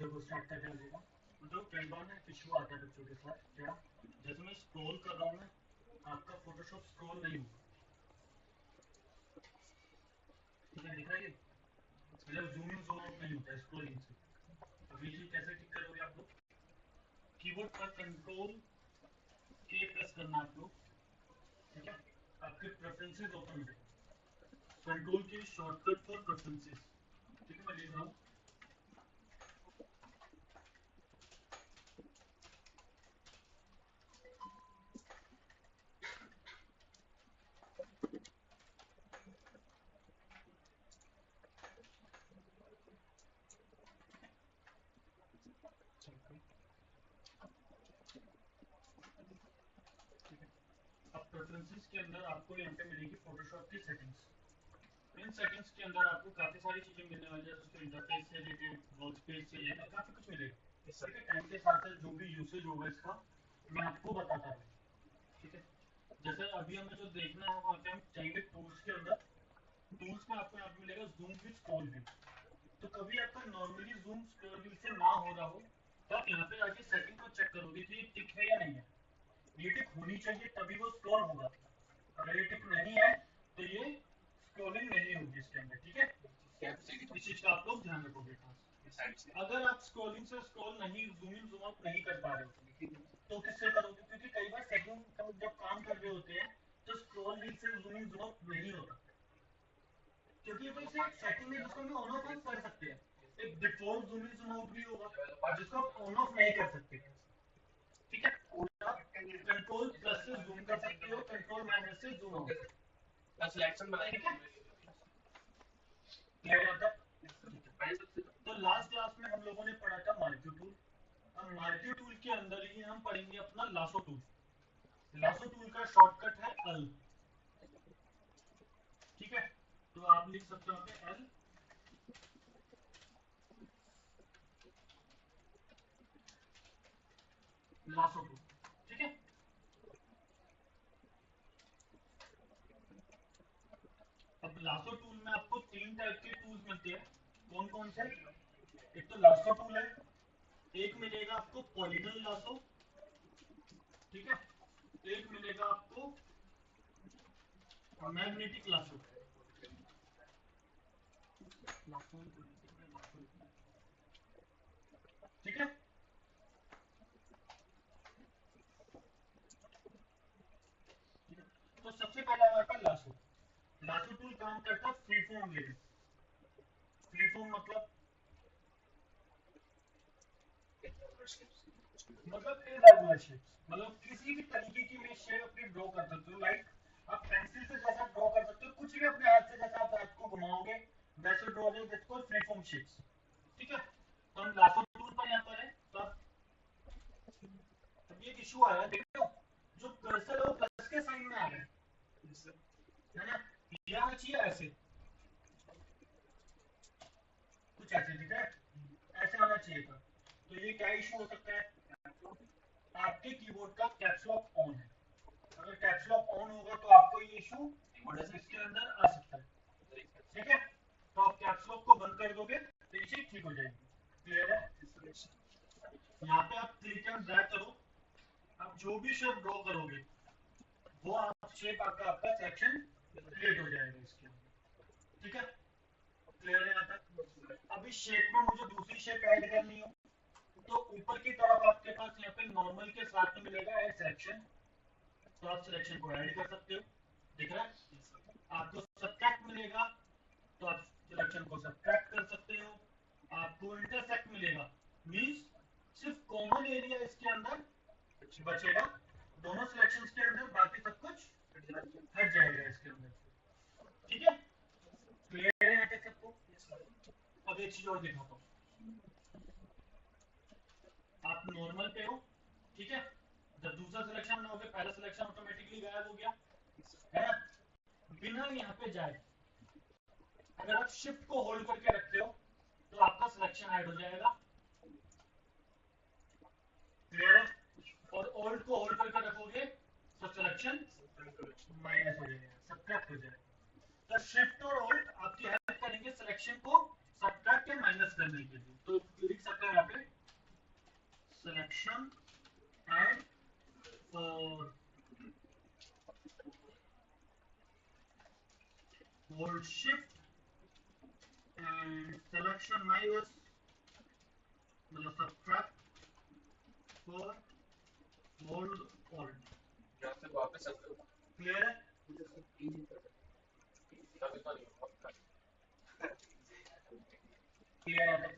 देखो स्टार्ट करने लगेगा। तो कई बार ना इशू आता है बच्चों के साथ, क्या जैसे मैं स्क्रॉल कर रहा हूँ ना, आपका फोटोशॉप स्क्रॉल नहीं होगा। ठीक है, दिख रहा है, मतलब जूम इन जूम आउट नहीं होता है स्क्रॉलिंग से। अब ये चीज कैसे ठीक करोगे आप लोग? कीबोर्ड पर कंट्रोल के प्रेस करना आप लोग। ठीक है, आपके प्रेफरेंसेस ओपन हो जाएंगे। कंट्रोल की शॉर्टकट फॉर प्रेफरेंसेस। ठीक है, मैं लिख रहा हूँ। अब प्रेफरेंसेस के अंदर आपको यहाँ पे मिलेगी फोटोशॉप की सेटिंग्स। इन सेटिंग्स के अंदर आपको काफी सारी चीजें मिलने वाली है, उसके इंटरफेस से रिलेटेड, वर्कस्पेस से रिलेटेड काफी कुछ मिलेगा। इस तरह के टाइम के साथ साथ जो भी यूसेज होगा इसका मैं आपको बताता रहूँ। ठीक है, जैसे अभी हमें जो देखना है वहाँ पे हम जाएंगे टूल्स के अंदर। टूल्स में आपको यहाँ पे मिलेगा जूम विद स्क्रॉल व्हील। तो कभी आपका नॉर्मली जूम स्क्रॉल व्हील से ना हो रहा हो तो आप यहाँ पे आके सेटिंग को चेक करोगे कि ये टिक है या नहीं है। ये टिक होनी चाहिए तभी वो स्क्रॉल होगा। अगर ये टिक नहीं है तो ये स्क्रॉलिंग नहीं होगी इसके अंदर। ठीक है, इस चीज का आप लोग ध्यान रखोगे खास। अगर आप स्क्रॉलिंग से स्क्रॉल नहीं, जूम इन जूम आउट नहीं कर पा रहे हो तो किससे करोगे? क्योंकि कई बार सेटिंग जब काम कर रहे होते हैं तो स्क्रॉल व्हील से जूम इन जूम आउट नहीं होता, क्योंकि तो इसे सेटिंग है जिसको हम ऑन ऑफ कर सकते हैं। एक default zoom in zoom out भी होगा जिसको आप ऑन ऑफ नहीं कर सकते। ठीक है, कंट्रोल प्लस से जूम कर सकते हो, कंट्रोल माइनस से जूम आउट सिलेक्शन बनाएंगे। ठीक है, तो लास्ट क्लास में हम लोगों ने पढ़ा था मार्क्यू टूल। अब मार्क्यू टूल के अंदर ही हम पढ़ेंगे अपना लासो टूल। लासो टूल का शॉर्टकट है एल। ठीक है, तो आप लिख सकते हो एल, लासो टूल। ठीक है, अब लासो टूल में आपको तीन टाइप के टूल्स मिलते हैं। कौन कौन से? एक तो लासो टूल है, एक मिलेगा आपको पॉलीगन लासो। ठीक है, एक मिलेगा आपको मैग्नेटिक लासो। ठीक है, तो सबसे पहला हमारे पास लासो। लासो टूल काम करता है फ्री फॉर्म वे में। फ्री फॉर्म मतलब इरेगुलर शेप्स, मतलब किसी भी तरीके की मैं शेप अपनी ड्रॉ कर सकते हो। लाइक आप पेंसिल से जैसा ड्रॉ कर सकते हो, कुछ भी अपने हाथ से जैसा आप हाथ को घुमाओगे वैसे ड्रॉ हो जाए, that's called free form shapes. ठीक है, तो हम लासो टूल पर यहाँ पर है। तो अब ये इशू आया, देखो जो कर्सर है वो प्लस के साइन में आ रहा है ना? ये आना चाहिए ऐसे, कुछ ऐसे दिख रहा है, ऐसे आना चाहिए था। तो ये क्या इशू हो सकता है? आपके कीबोर्ड का कैप्स लॉक ऑन है। अगर कैप्स लॉक ऑन होगा तो आपको ये इशू इसके अंदर आ सकता है। ठीक है, तो आप कैप्स लॉक को बंद कर दोगे तो ये चीज ठीक हो जाएगी। क्लियर है? यहाँ पे आप क्लिक एंड ड्रैग करो, आप जो भी शेप ड्रॉ करोगे वो आप शेप आपका सेक्शन क्रिएट हो जाएगा इसके अंदर। ठीक है, क्लियर है यहाँ तक? अब इस शेप में मुझे दूसरी शेप ऐड करनी हो तो ऊपर की तरफ आपके पास यहाँ पे नॉर्मल के साथ में मिलेगा ऐड सिलेक्शन। तो आप सिलेक्शन को ऐड कर सकते हो। दिख रहा है? आपको सब्ट्रैक्ट मिलेगा तो आप सिलेक्शन को सब्ट्रैक्ट कर सकते हो। आपको इंटरसेक्ट मिलेगा, मींस सिर्फ कॉमन एरिया इसके अंदर बचेगा, दोनों सिलेक्शंस के अंदर बाकी सब कुछ हट जाएगा इसके अंदर। ठीक है, क्लियर है यहाँ तक सबको? अब एक चीज और दिखाता हूँ। आप नॉर्मल पे हो, ठीक है, जब दूसरा सिलेक्शन बनाओगे पहला सिलेक्शन ऑटोमेटिकली गायब हो गया है ना? बिना यहाँ पे जाए अगर आप शिफ्ट को होल्ड करके रखते हो तो आपका सिलेक्शन ऐड हो जाएगा। क्लियर है? और ऑल्ट को होल्ड करके रखोगे तो सिलेक्शन माइनस हो जाएगा, सब्ट्रैक्ट हो जाएगा। तो शिफ्ट और ऑल्ट आपकी हेल्प करेंगे सिलेक्शन को सब्ट्रैक्ट या माइनस करने के लिए। तो लिख सकते हैं यहाँ पे hold shift and selection minus मतलब subtract for hold alt यहाँ से वापस चलते हो क्लियर है क्लियर है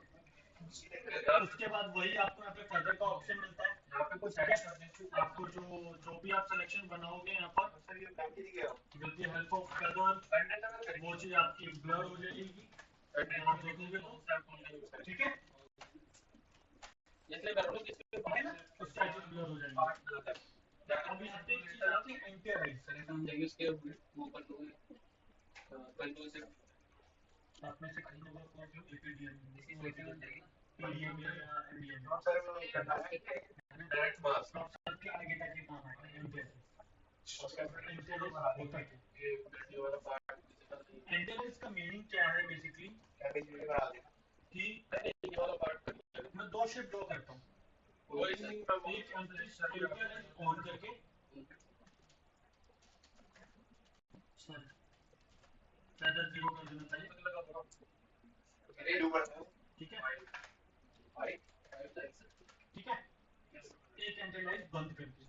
उसके बाद वही आपको यहाँ पे फर्दर का ऑप्शन मिलता है यहाँ पे कुछ ऐड करने से आपको जो भी आप सिलेक्शन बनाओगे यहाँ पर with the help of colour वो चीज आपकी ब्लर हो जाएगी आप देखोगे तो ठीक है जैसे कर लो जिसके है ना उसका चीज ब्लर हो जाएगी अब यहाँ पे एक चीज आती है एंटीराइज हम जाएंगे उसके ऊपर लोगे कंट्रोल से आपने से कहीं होगा कौन सा एपीडीएम पीडीएम या एमडीएम डायरेक्ट मास सबके आगे तक ही काम आएगा एंटीराइज होता है ये वीडियो वाला पार्ट एंटीराइज का मीनिंग क्या है बेसिकली कि ये वाला पार्ट मैं दो शिफ्ट ड्रॉ करता हूँ एक एंटीराइज ऑन करके ज्यादा जीरो कर देना चाहिए ठीक है ठीक है एक एंटीराइज बंद करके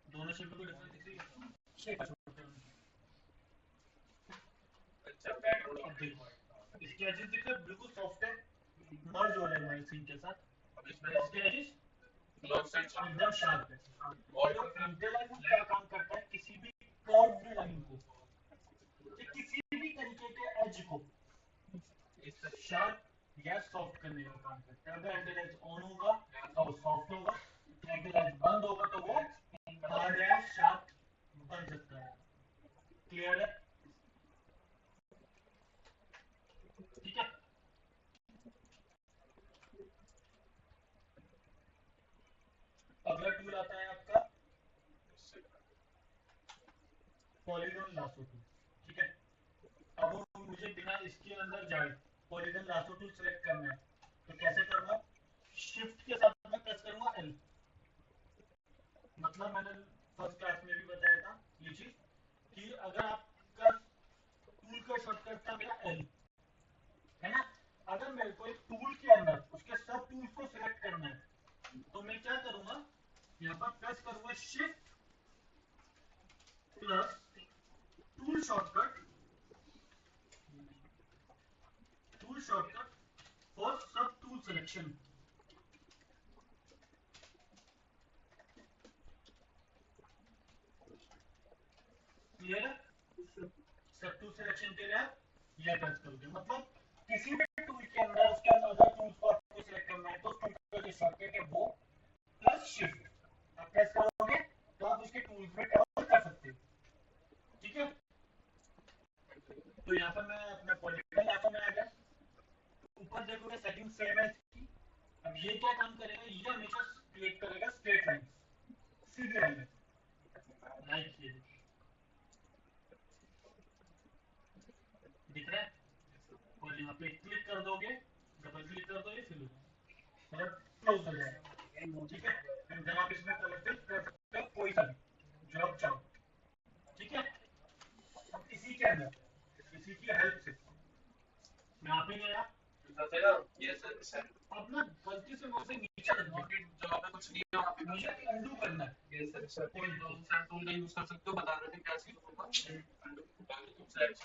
दोनों शिफ्ट को डिफरेंस दिख रही है इसके एजेस दिख रहे बिल्कुल सॉफ्ट है मर्ज हो रहा है हमारे सीन के साथ इसके एजेस एकदम शार्प है और इंटेलाइज क्या काम करता है किसी भी कर्व्ड लाइन को किसी भी तरीके के एज को शार्प या सॉफ्ट करने का काम करता है अगर एंटीलाइज ऑन होगा तो वो सॉफ्ट होगा एंटीलाइज बंद होगा तो वो हार्ड या शार्प बन सकता है क्लियर है ठीक है अगला टूल आता है आपका पॉलीगॉन लासो टूल ठीक है अब मुझे बिना इसके अंदर जाए पॉलीगॉन लासो टूल सेलेक्ट करना है तो कैसे करूंगा शिफ्ट के साथ मैं प्रेस करूंगा एल मतलब मैंने फर्स्ट क्लास में भी बताया था ये चीज कि अगर आपका टूल का शॉर्टकट था मेरा एल है ना अगर मेरे को एक टूल के अंदर उसके सब टूल्स को सिलेक्ट करना है तो मैं क्या करूंगा यहाँ पर प्रेस करूंगा shift plus tool shortcut for सब टूल सिलेक्शन क्लियर है सब टूल सिलेक्शन के लिए आप यह प्रेस करोगे मतलब किसी भी टूल के अंदर उसके अंदर अदर टूल्स को आपको सिलेक्ट करना है तो टूल का जो शॉर्टकट है वो प्लस शिफ्ट आप प्रेस करोगे तो आप उसके टूल्स में ट्रैवल कर सकते हो ठीक है तो यहाँ पर मैं अपना पॉलीगॉन लासो में आ गया ऊपर देखोगे सेटिंग सेम है इसकी अब ये क्या काम करेगा ये हमेशा क्रिएट करेगा स्ट्रेट लाइन सीधी लाइन लाइक ये दिख रहा है और यहाँ पे क्लिक कर दोगे डबल क्लिक कर दोगे फिर मतलब क्लोज हो जाएगा ठीक है जब आप इसमें कलर फिल कर सकते हो कोई सा भी जो आप चाहो ठीक है अब इसी के अंदर इसी की हेल्प से मैं यहाँ पे गया अब ना गलती से मुझसे नीचे लग गया जहाँ पे कुछ नहीं है वहाँ पे मुझे अंडू करना है कोई टूल नहीं यूज कर सकते हो बता रहे थे कैसे होगा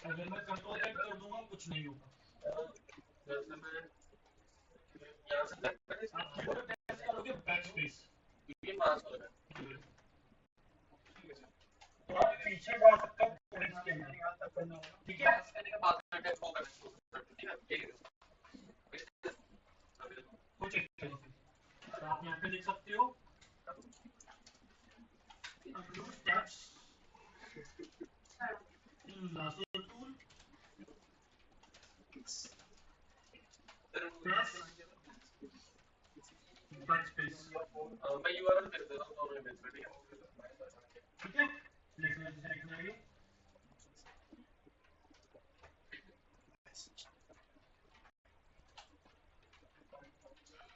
अगर मैं कंट्रोल Z कर दूंगा कुछ नहीं होगा जैसे मैं यहाँ से आप कीबोर्ड प्रेस करोगे बैकस्पेस ये पास हो रहा है तो आप पीछे जा सकते हो पॉइंट्स के अंदर ठीक है करने के बाद मैं वो कर ठीक है कुछ इस तरीके तो आप यहाँ पे लिख सकते हो undo steps in lasso tool plus backspace मैं यूआरएल दे देता हूँ दोनों में ठीक है ठीक है लिखना जैसे लिखना है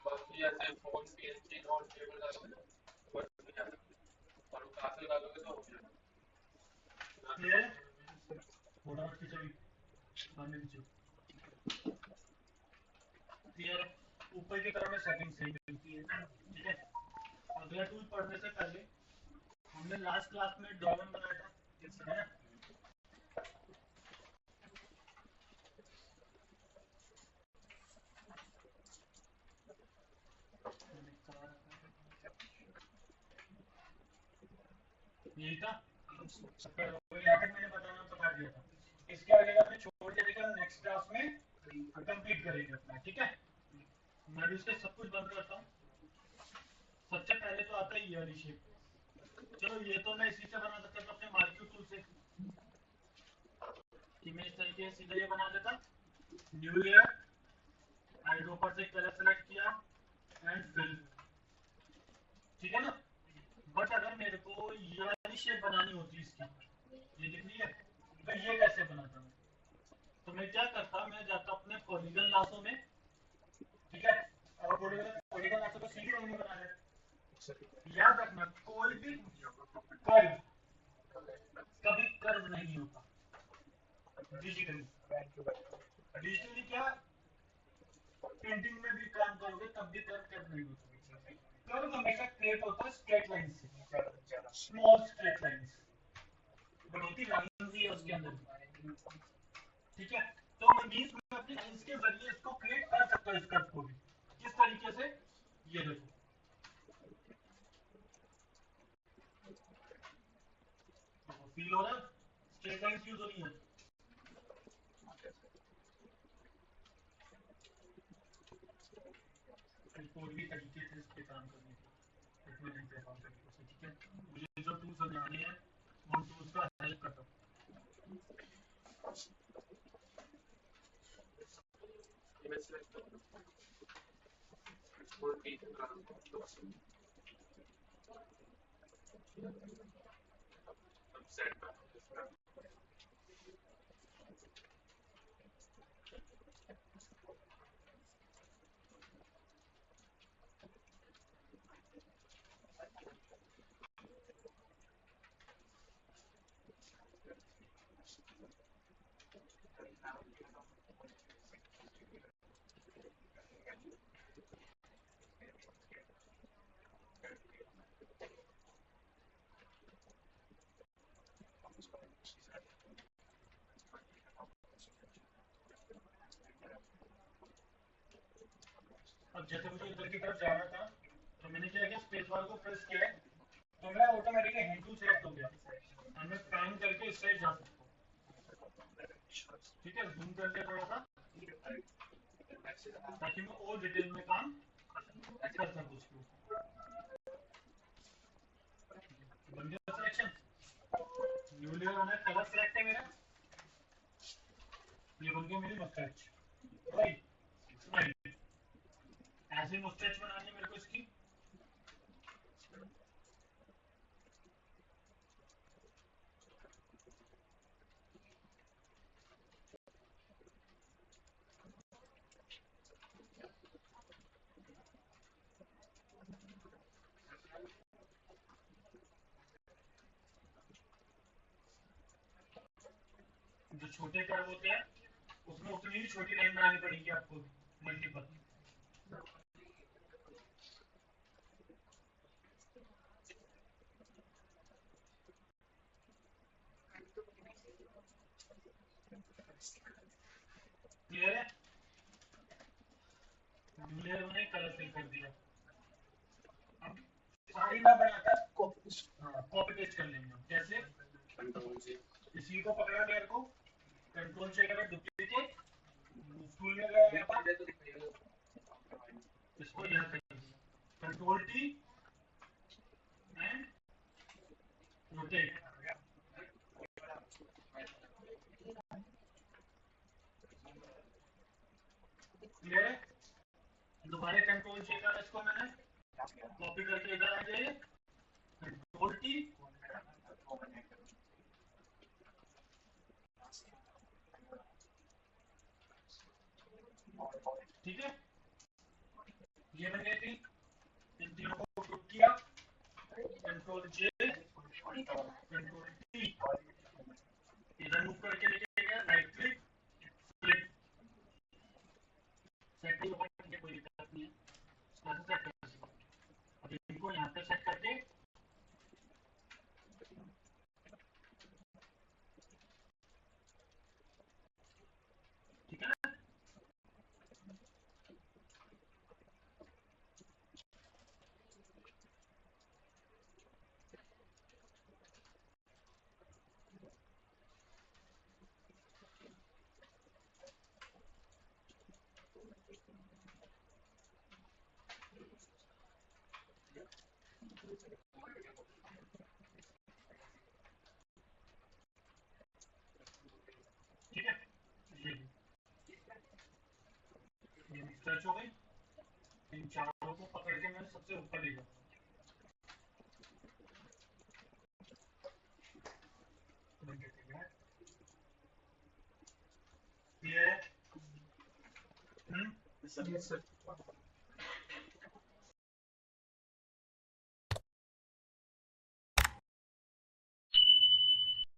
बाकी ऐसे फोन पीएनजी नोट टेबल और काफी लगा दोगे तो हो जाएगा। क्लियर है? थोड़ा मत खींचो, सामने खींचो। क्लियर है? ऊपर की तरफ में सेटिंग सही मिलती है, ठीक है। अगला टूल पढ़ने से पहले हमने लास्ट क्लास में डॉलन बनाया था, है ना? यही था, यहाँ तक मैंने बता दिया था। इसके आगे का मैं छोड़ के देखा, नेक्स्ट क्लास में कंप्लीट करेंगे अपना, ठीक है। मैं भी इसके सब कुछ बंद करता हूँ। सबसे पहले तो आता है ये वाली शेप। चलो ये तो मैं इसी से बना सकता था अपने मार्क्यू टूल से, कि मैं इस तरीके से सीधा ये बना देता। न्यू लेयर, आईड ऊपर से कलर सेलेक्ट किया एंड फिल, ठीक है ना। बट अगर मेरे को ये वाली शेप बनानी होती इसकी, ये दिख रही है, तो ये कैसे बनाता मैं? तो मैं क्या करता, मैं जाता अपने पॉलीगन लासो में, ठीक है। और पॉलीगन लासो को सीधी लाइन में बना दे। याद रखना, कोई भी कर्व कभी कर्व नहीं होता डिजिटली। डिजिटली क्या, पेंटिंग में भी काम करोगे तब भी कर्व नहीं होता। कर्व हमेशा क्रिएट होता है स्ट्रेट लाइन से, स्मॉल स्ट्रेट लाइन से, बट होती लाइन भी है उसके अंदर, ठीक है। तो मैं मींस में अपनी लाइंस के जरिए इसको क्रिएट कर सकता हूं, इस कर्व को भी। किस तरीके से, ये देखो, फील हो रहा है, स्ट्रेट लाइंस यूज हो रही है। कोई भी तरीके से इस पे काम करने की तरीके से, ठीक है। मुझे जो टूल समझाने हैं उन टूल्स का हेल्प करता हूँ। इमेज सेलेक्ट करो, फुल पी का सेट कर। अब जैसे मुझे इधर की तरफ जाना था, तो मैंने क्या किया, स्पेस बार को प्रेस किया, तो मैं ऑटोमेटिकली हैंड टूल सेलेक्ट हो गया, और मैं पैन करके इस साइड जा सकता हूँ, ठीक है। जूम कर लिया थोड़ा सा, ताकि मैं और डिटेल में काम कर सकूँ उसको। बन गया सिलेक्शन, न्यू लेयर होना है, कलर सेलेक्ट है मेरा, ये बन गया मेरी मस्टैच, राइट। राइट, ऐसे मस्टैच बनानी है मेरे को इसकी। जो छोटे कर्व होते हैं उसमें उतनी ही छोटी लाइन बनानी पड़ेगी आपको, मल्टीपल। क्लियर है? क्लियर होने कलर फिल कर दिया। अब सारी ना बनाकर कॉपी पेस्ट कर लेंगे हम। कैसे? कंट्रोल से इसी को पकड़ा लेयर को, कंट्रोल से करें डुप्लीकेट, टूल में गया यहाँ पर, इसको यहाँ कर दिया, control T and rotate. Clear है? दोबारा कंट्रोल से करा, इसको मैंने कॉपी करके इधर आ जाइए, कंट्रोल टी, ठीक है। ये बन गई थी, इन तीनों को ग्रुप किया, कंट्रोल जे ठीक है, ये स्ट्रेच हो गई। इन चारों को पकड़ के मैं सबसे ऊपर ले जाऊंगा। ये Yes, sir.